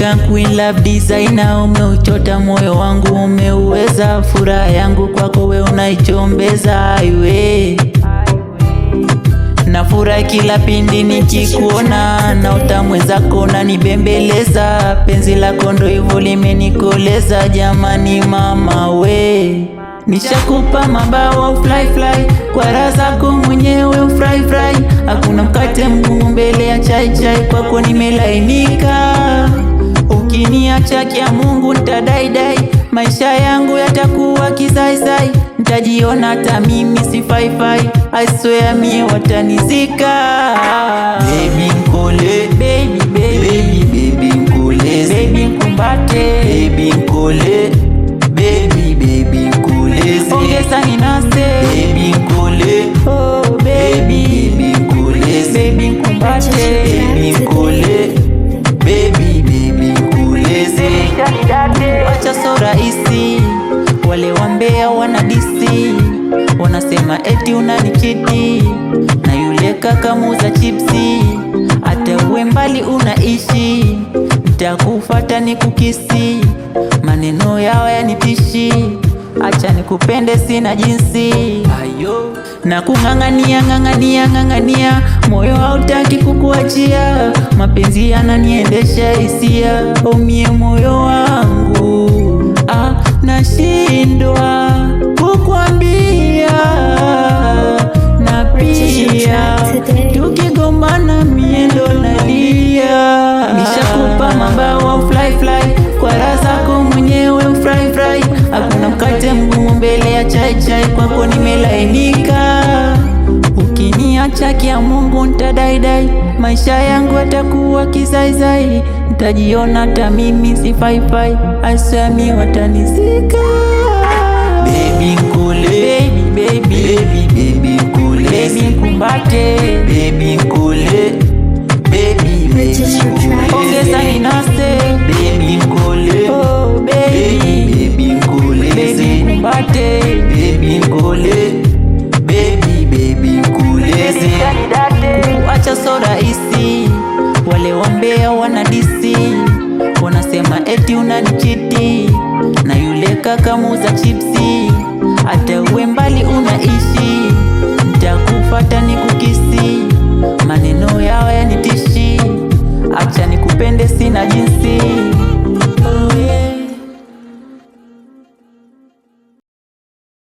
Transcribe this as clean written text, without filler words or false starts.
African Queen Love Designer, umeuchota moyo wangu, umeuweza furaha yangu, kwako we unaichombeza iwe na furahi kila pindi nikikuona, na utamu zako na nibembeleza, penzi lako ndo hivyo limenikoleza. Jamani mama we, nishakupa mabawa fly fly, kwa raha zako mwenyewe ufry fry, hakuna mkate mgumu mbele ya chai chai, kwako nimelainika. Ukiniacha kia Mungu nitadaidai, maisha yangu yatakuwa kizaizai, nitajiona hata mimi sifaifai, I swear mie watanizika. Baby mkole, baby baby baby mkole, baby mkumbate, baby mkole, baby baby mkole, ongeza ninase, baby mkole, oh baby baby mkole, baby mkumbate, baby mkole, baby baby mkole, wacha so rahisi. Wale wambea wanadisi, wanasema eti unanichiti na yule kaka muuza chipsi, hata uwe mbali unaishi, nitakufuata nikukisi, maneno yao yanitishi, acha nikupende sina jinsi. Ayo na kung'ang'ania ng'ang'ania ng'ang'ania, moyo hautaki kukuachia, mapenzi yananiendesha hisia, umie moyo wangu nashindwa kukwambia, na pia tukigombana mie ndo nalia. Nishakupa mabawa fly fly, kwa raha zako mwenyewe ufry fry, hakuna mkate mgumu mbele ya chai chai, kwako nimelainika. Ukiniacha kia Mungu nitadaidai, maisha yangu yatakuwa kizaizai, nitajiona hata mimi sifaifai, I swear mie watanizika. Baby mkule, baby baby baby baby mkule, baby mkumbate, baby mkule, baby baby mkule, ongeza ninase, baby mkule, oh baby baby mkule, baby mkumbate, baby mkule, baby baby mkule, acha so rahisi. Wale wambea wanadisi, wanasema eti unanichiti na yule kaka muuza chipsi, hata uwe mbali unaishi, nitakufuata nikukisi, maneno yao yanitishi, acha nikupende sina jinsi.